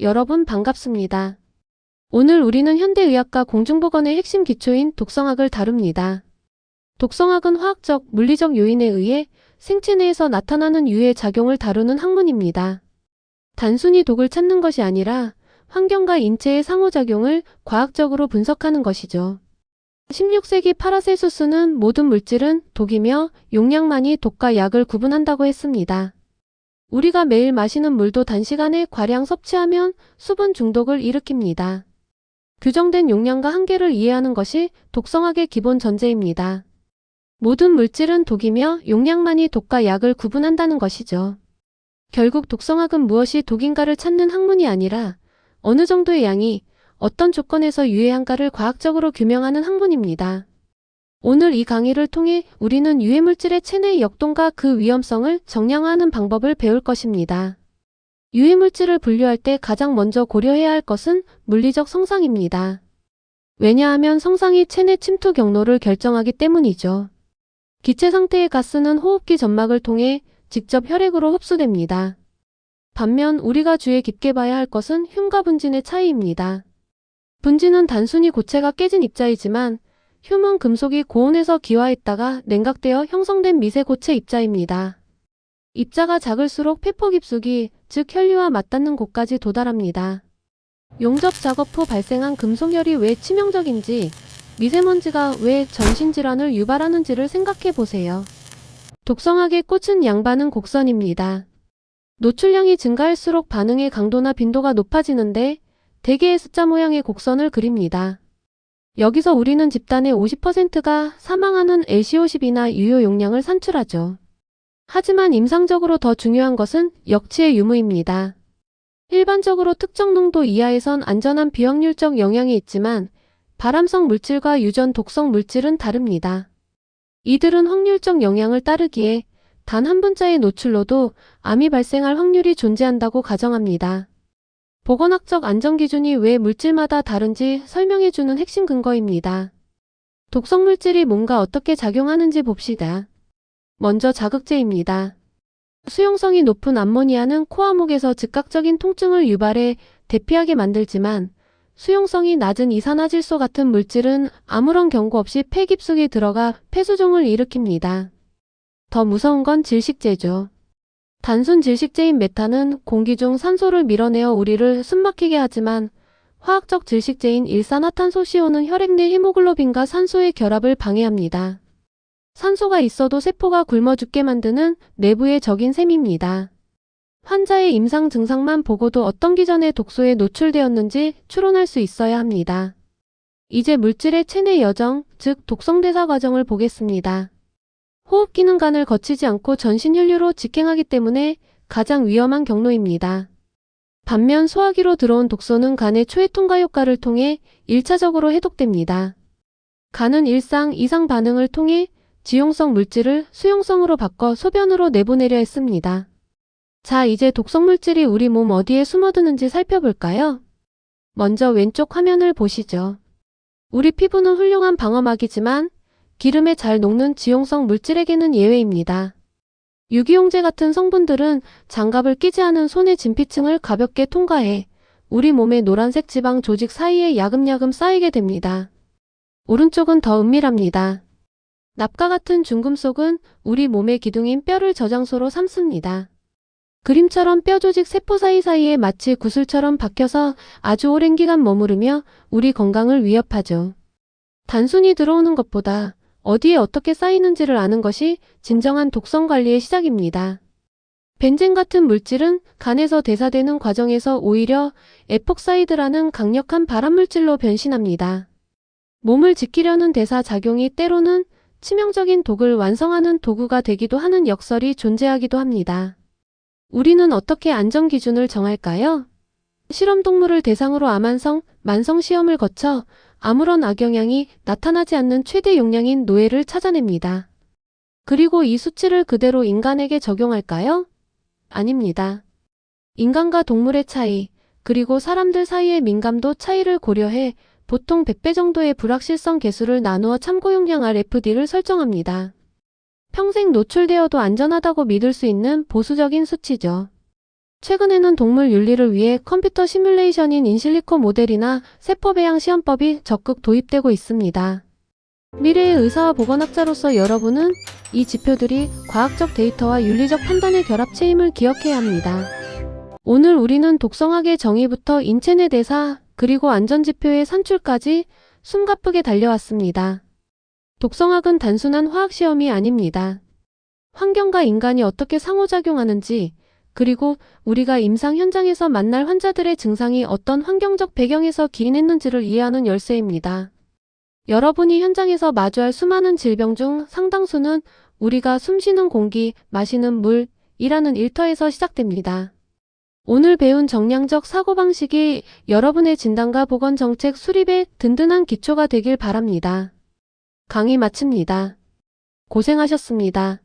여러분 반갑습니다. 오늘 우리는 현대의학과 공중보건의 핵심 기초인 독성학을 다룹니다. 독성학은 화학적, 물리적 요인에 의해 생체 내에서 나타나는 유해 작용을 다루는 학문입니다. 단순히 독을 찾는 것이 아니라 환경과 인체의 상호작용을 과학적으로 분석하는 것이죠. 16세기 파라셀수스는 모든 물질은 독이며 용량만이 독과 약을 구분한다고 했습니다. 우리가 매일 마시는 물도 단시간에 과량 섭취하면 수분 중독을 일으킵니다. 규정된 용량과 한계를 이해하는 것이 독성학의 기본 전제입니다. 모든 물질은 독이며 용량만이 독과 약을 구분한다는 것이죠. 결국 독성학은 무엇이 독인가를 찾는 학문이 아니라 어느 정도의 양이 어떤 조건에서 유해한가를 과학적으로 규명하는 학문입니다. 오늘 이 강의를 통해 우리는 유해물질의 체내 역동과 그 위험성을 정량화하는 방법을 배울 것입니다. 유해물질을 분류할 때 가장 먼저 고려해야 할 것은 물리적 성상입니다. 왜냐하면 성상이 체내 침투 경로를 결정하기 때문이죠. 기체 상태의 가스는 호흡기 점막을 통해 직접 혈액으로 흡수됩니다. 반면 우리가 주의 깊게 봐야 할 것은 흉과 분진의 차이입니다. 분진은 단순히 고체가 깨진 입자이지만 흉은 금속이 고온에서 기화했다가 냉각되어 형성된 미세 고체 입자입니다. 입자가 작을수록 폐포 깊숙이, 즉 혈류와 맞닿는 곳까지 도달합니다. 용접 작업 후 발생한 금속열이 왜 치명적인지, 미세먼지가 왜 전신질환을 유발하는지를 생각해 보세요. 독성학의 꽃은 양반응 곡선입니다. 노출량이 증가할수록 반응의 강도나 빈도가 높아지는데 대개의 숫자 모양의 곡선을 그립니다. 여기서 우리는 집단의 50%가 사망하는 LCO10이나 유효 용량을 산출하죠. 하지만 임상적으로 더 중요한 것은 역치의 유무입니다. 일반적으로 특정 농도 이하에선 안전한 비확률적 영향이 있지만 발암성 물질과 유전 독성 물질은 다릅니다. 이들은 확률적 영향을 따르기에 단 한 분자의 노출로도 암이 발생할 확률이 존재한다고 가정합니다. 보건학적 안전기준이 왜 물질마다 다른지 설명해주는 핵심 근거입니다. 독성물질이 몸과 어떻게 작용하는지 봅시다. 먼저 자극제입니다. 수용성이 높은 암모니아는 코아목에서 즉각적인 통증을 유발해 대피하게 만들지만 수용성이 낮은 이산화질소 같은 물질은 아무런 경고 없이 폐 깊숙이 들어가 폐수종을 일으킵니다. 더 무서운 건 질식제죠. 단순 질식제인 메탄은 공기 중 산소를 밀어내어 우리를 숨막히게 하지만 화학적 질식제인 일산화탄소CO는 혈액 내 헤모글로빈과 산소의 결합을 방해합니다. 산소가 있어도 세포가 굶어 죽게 만드는 내부의 적인 셈입니다. 환자의 임상 증상만 보고도 어떤 기전에 독소에 노출되었는지 추론할 수 있어야 합니다. 이제 물질의 체내 여정, 즉 독성대사 과정을 보겠습니다. 호흡기능관을 거치지 않고 전신 혈류로 직행하기 때문에 가장 위험한 경로입니다. 반면 소화기로 들어온 독소는 간의 초회 통과 효과를 통해 1차적으로 해독됩니다. 간은 일상 이상 반응을 통해 지용성 물질을 수용성으로 바꿔 소변으로 내보내려 했습니다. 자, 이제 독성물질이 우리 몸 어디에 숨어드는지 살펴볼까요? 먼저 왼쪽 화면을 보시죠. 우리 피부는 훌륭한 방어막이지만 기름에 잘 녹는 지용성 물질에게는 예외입니다. 유기용제 같은 성분들은 장갑을 끼지 않은 손의 진피층을 가볍게 통과해 우리 몸의 노란색 지방 조직 사이에 야금야금 쌓이게 됩니다. 오른쪽은 더 은밀합니다. 납과 같은 중금속은 우리 몸의 기둥인 뼈를 저장소로 삼습니다. 그림처럼 뼈 조직 세포 사이사이에 마치 구슬처럼 박혀서 아주 오랜 기간 머무르며 우리 건강을 위협하죠. 단순히 들어오는 것보다 어디에 어떻게 쌓이는지를 아는 것이 진정한 독성 관리의 시작입니다. 벤젠 같은 물질은 간에서 대사되는 과정에서 오히려 에폭사이드라는 강력한 발암물질로 변신합니다. 몸을 지키려는 대사 작용이 때로는 치명적인 독을 완성하는 도구가 되기도 하는 역설이 존재하기도 합니다. 우리는 어떻게 안전기준을 정할까요? 실험동물을 대상으로 암환성, 만성 시험을 거쳐 아무런 악영향이 나타나지 않는 최대 용량인 노예를 찾아냅니다. 그리고 이 수치를 그대로 인간에게 적용할까요? 아닙니다. 인간과 동물의 차이, 그리고 사람들 사이의 민감도 차이를 고려해 보통 100배 정도의 불확실성 계수를 나누어 참고 용량 RFD를 설정합니다. 평생 노출되어도 안전하다고 믿을 수 있는 보수적인 수치죠. 최근에는 동물 윤리를 위해 컴퓨터 시뮬레이션인 인실리코 모델이나 세포 배양 시험법이 적극 도입되고 있습니다. 미래의 의사와 보건학자로서 여러분은 이 지표들이 과학적 데이터와 윤리적 판단의 결합체임을 기억해야 합니다. 오늘 우리는 독성학의 정의부터 인체 내 대사, 그리고 안전지표의 산출까지 숨가쁘게 달려왔습니다. 독성학은 단순한 화학시험이 아닙니다. 환경과 인간이 어떻게 상호작용하는지, 그리고 우리가 임상 현장에서 만날 환자들의 증상이 어떤 환경적 배경에서 기인했는지를 이해하는 열쇠입니다. 여러분이 현장에서 마주할 수많은 질병 중 상당수는 우리가 숨쉬는 공기, 마시는 물이라는 일터에서 시작됩니다. 오늘 배운 정량적 사고방식이 여러분의 진단과 보건 정책 수립에 든든한 기초가 되길 바랍니다. 강의 마칩니다. 고생하셨습니다.